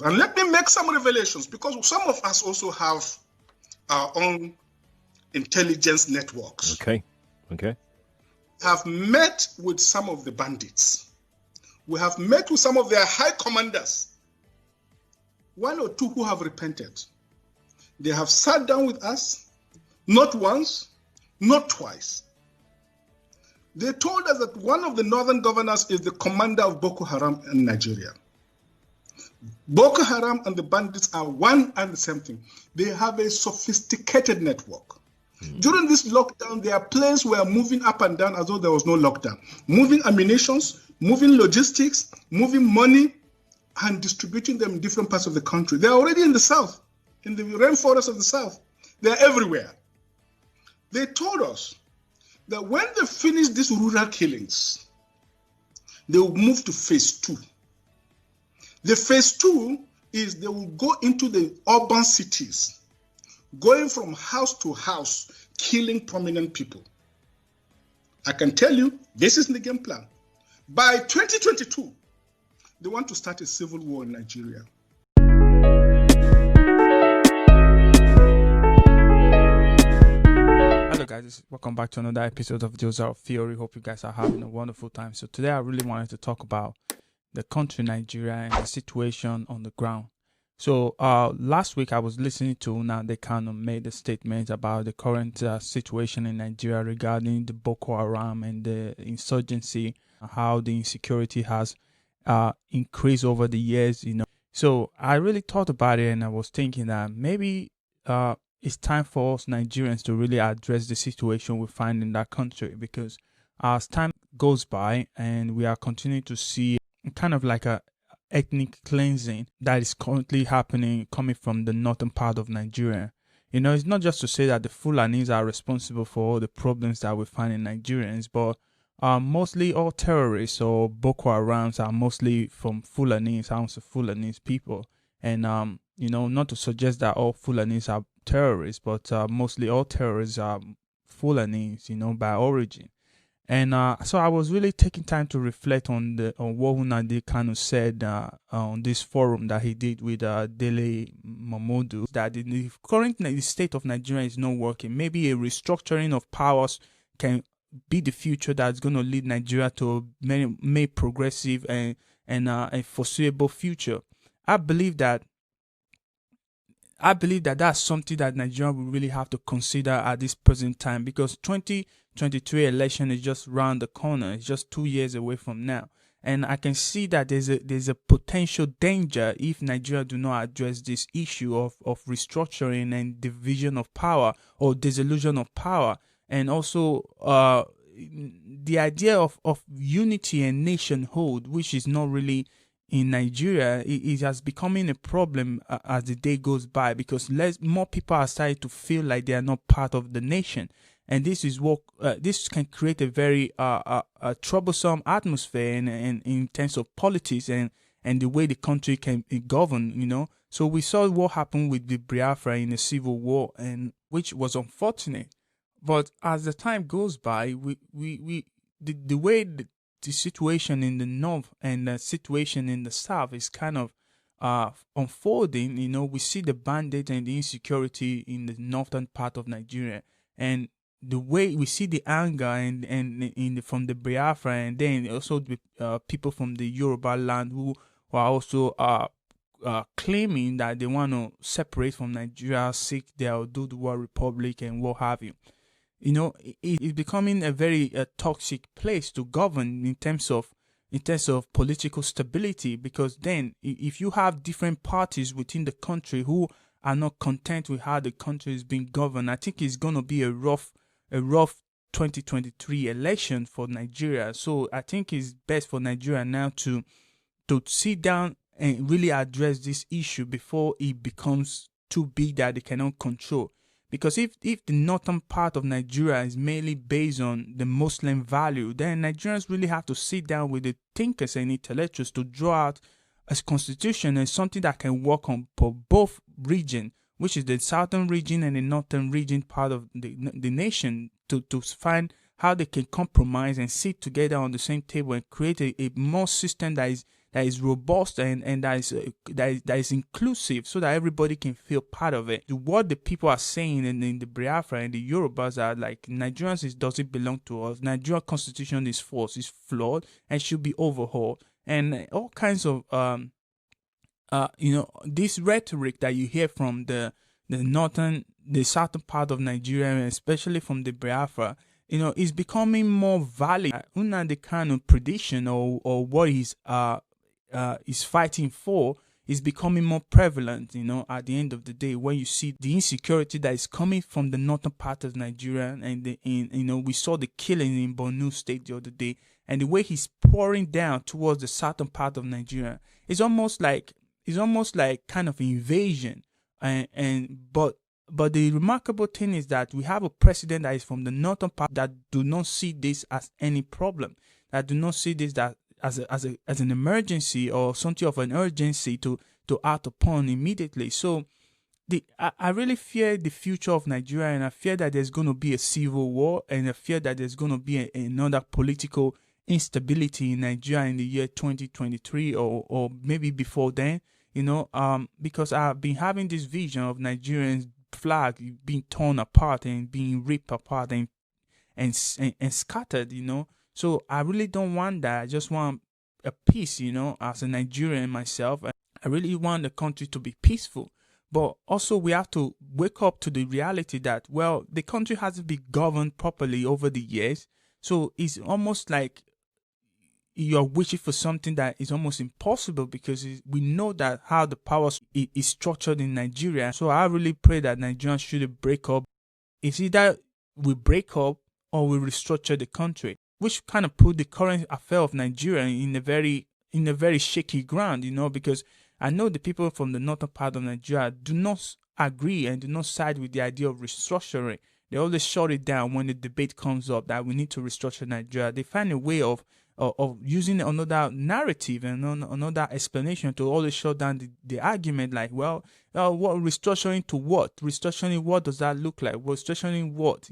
And let me make some revelations, because some of us also have our own intelligence networks. Okay. Have met with some of the bandits. We have met with some of their high commanders. One or two who have repented. They have sat down with us, not once, not twice. They told us that one of the northern governors is the commander of Boko Haram in Nigeria. Boko Haram and the bandits are one and the same thing. They have a sophisticated network. During this lockdown, their planes were moving up and down as though there was no lockdown. Moving ammunitions, moving logistics, moving money, and distributing them in different parts of the country. They're already in the south, in the rainforest of the south. They're everywhere. They told us that when they finish these rural killings, they will move to phase 2. The phase 2 is they will go into the urban cities, going from house to house, killing prominent people. I can tell you, this is the game plan. By 2022, they want to start a civil war in Nigeria. Hello guys, welcome back to another episode of Joseph of Theory. Hope you guys are having a wonderful time. So today I really wanted to talk about the country Nigeria and the situation on the ground. So last week I was listening to Nnamdi Kanu made a statement about the current situation in Nigeria regarding the Boko Haram and the insurgency, how the insecurity has increased over the years, So I really thought about it, and I was thinking that maybe it's time for us Nigerians to really address the situation we find in that country, because as time goes by and we are continuing to see kind of like a ethnic cleansing that is currently happening coming from the northern part of Nigeria. It's not just to say that the Fulanis are responsible for all the problems that we find in Nigerians, but mostly all terrorists or Boko Harams are mostly from Fulanis, House of Fulanis people. And, not to suggest that all Fulanis are terrorists, but mostly all terrorists are Fulanis, by origin. And so I was really taking time to reflect on what Nnamdi Kanu said on this forum that he did with Dele Momodu, that the current state of Nigeria is not working. Maybe a restructuring of powers can be the future that's going to lead Nigeria to a more progressive and a foreseeable future. I believe that that's something that Nigeria will really have to consider at this present time, because 2023 election is just around the corner. It's just 2 years away from now. And I can see that there's a potential danger if Nigeria do not address this issue of restructuring and division of power or dissolution of power. And also the idea of unity and nationhood, which is not really in Nigeria, it has becoming a problem as the day goes by, because more people are starting to feel like they are not part of the nation. And this is what this can create a very troublesome atmosphere in terms of politics and the way the country can be governed. So we saw what happened with the Biafra in the civil war, and which was unfortunate. But as the time goes by, the way the situation in the north and the situation in the south is kind of unfolding. We see the bandit and the insecurity in the northern part of Nigeria, and the way we see the anger and from the Biafra, and then also the people from the Yoruba land who are also claiming that they want to separate from Nigeria, seek their Oduduwa Republic and what have you. It's becoming a very toxic place to govern in terms of political stability, because then if you have different parties within the country who are not content with how the country is being governed, I think it's going to be a rough 2023 election for Nigeria. So I think it's best for Nigeria now to sit down and really address this issue before it becomes too big that they cannot control. Because if the northern part of Nigeria is mainly based on the Muslim value, then Nigerians really have to sit down with the thinkers and intellectuals to draw out a constitution and something that can work on for both regions, which is the southern region and the northern region part of the nation, to find how they can compromise and sit together on the same table and create a more system that that is robust and that is inclusive, so that everybody can feel part of it. What the people are saying in the Biafra and the Yorubas are like, Nigerians doesn't belong to us. Nigerian constitution is false, is flawed, and should be overhauled, and all kinds of this rhetoric that you hear from the southern part of Nigeria, and especially from the Biafra, is becoming more valid. Nnamdi Kanu prediction or what he's fighting for is becoming more prevalent. At the end of the day, when you see the insecurity that is coming from the northern part of Nigeria, and we saw the killing in Borno State the other day, and the way he's pouring down towards the southern part of Nigeria, it's almost like kind of invasion. But the remarkable thing is that we have a president that is from the northern part that do not see this as any problem, that do not see this that as an emergency or something of an urgency to act upon immediately. So I really fear the future of Nigeria, and I fear that there's going to be a civil war, and I fear that there's going to be another political instability in Nigeria in the year 2023 or maybe before then. Because I've been having this vision of Nigerians flag being torn apart and being ripped apart and scattered. So I really don't want that. I just want a peace. As a Nigerian myself, I really want the country to be peaceful. But also we have to wake up to the reality that, well, the country hasn't been governed properly over the years. So it's almost like you're wishing for something that is almost impossible, because we know that how the power is structured in Nigeria. So I really pray that Nigerians should break up. It's either we break up or we restructure the country, which kind of put the current affair of Nigeria in a very shaky ground, because I know the people from the northern part of Nigeria do not agree and do not side with the idea of restructuring. They always shut it down when the debate comes up that we need to restructure Nigeria. They find a way of using another narrative and another explanation to always shut down the argument, like, what restructuring to what? Restructuring, what does that look like? Restructuring what?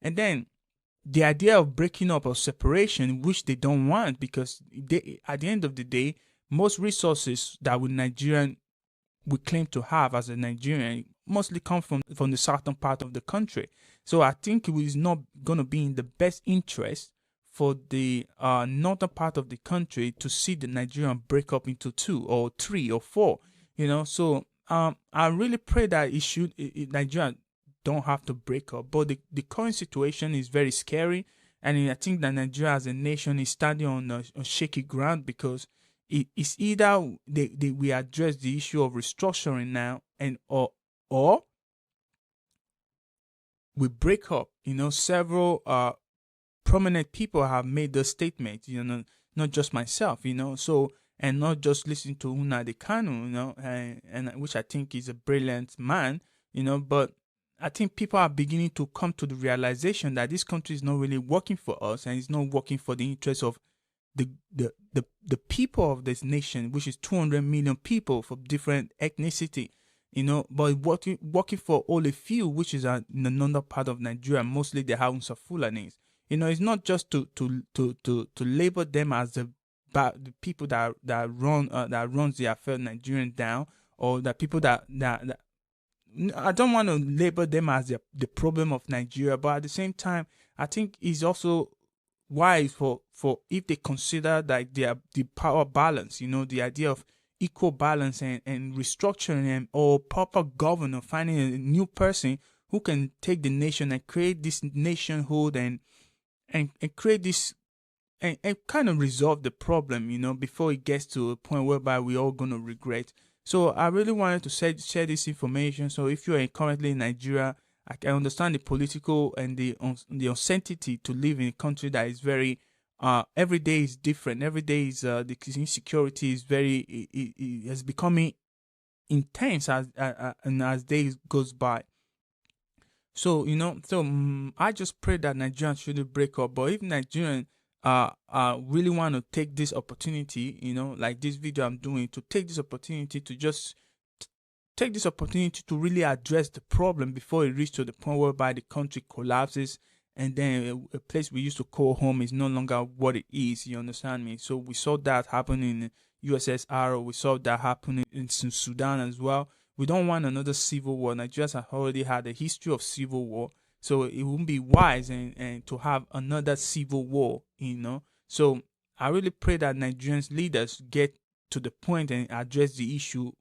And then the idea of breaking up or separation, which they don't want, because at the end of the day, most resources that we claim to have as a Nigerian mostly come from the southern part of the country. So I think it is not going to be in the best interest for the northern part of the country to see the Nigerian break up into 2 or 3 or 4. So I really pray that Nigeria don't have to break up. But the current situation is very scary, and I think that Nigeria as a nation is standing on shaky ground, because it's either we address the issue of restructuring now, or we break up. Several prominent people have made those statements, not just myself, so, and not just listen to Nnamdi Kanu, and which I think is a brilliant man, but I think people are beginning to come to the realization that this country is not really working for us, and it's not working for the interests of the people of this nation, which is 200 million people from different ethnicity, but working for only few, which is in another part of Nigeria, mostly the Hausa Fulanis. It's not just to label them as the people that runs the affair of Nigerian down, or the people that I don't want to label them as the problem of Nigeria, but at the same time, I think it's also wise for if they consider that the power balance, the idea of equal balance and restructuring or proper governor, finding a new person who can take the nation and create this nationhood and create this and kind of resolve the problem, before it gets to a point whereby we're all going to regret. So I really wanted to share this information. So if you're currently in Nigeria, I can understand the political and the uncertainty to live in a country that is very, every day is different. Every day is, the insecurity is it is becoming intense as days goes by. So, I just pray that Nigerians shouldn't break up. But if Nigerians really want to take this opportunity, like this video I'm doing, to take this opportunity to just take this opportunity to really address the problem before it reaches to the point whereby the country collapses, and then a place we used to call home is no longer what it is. You understand me? So we saw that happen USSR. We saw that happen in Sudan as well. We don't want another civil war. Nigeria has already had a history of civil war, so it wouldn't be wise and to have another civil war, you know. So I really pray that Nigerians leaders get to the point and address the issue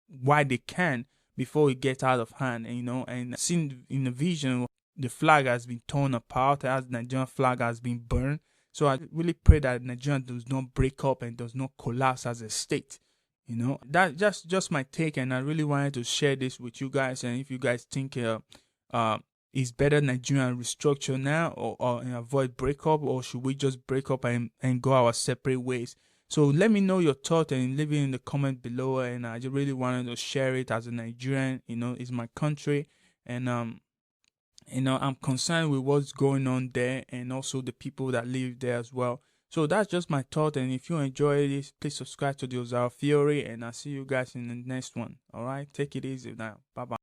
while they can before it gets out of hand, you know. And seen in the vision, the flag has been torn apart as Nigerian flag has been burned. So I really pray that Nigeria does not break up and does not collapse as a state. You know, that's just my take, and I really wanted to share this with you guys. And if you guys think is better Nigeria restructure now or avoid breakup, or should we just break up and go our separate ways? So let me know your thought and leave it in the comment below. And I just really wanted to share it as a Nigerian. You know, it's my country, and you know, I'm concerned with what's going on there and also the people that live there as well. So that's just my thought. And if you enjoy this, please subscribe to the Ozara Theory, and I'll see you guys in the next one. All right, take it easy now. Bye bye.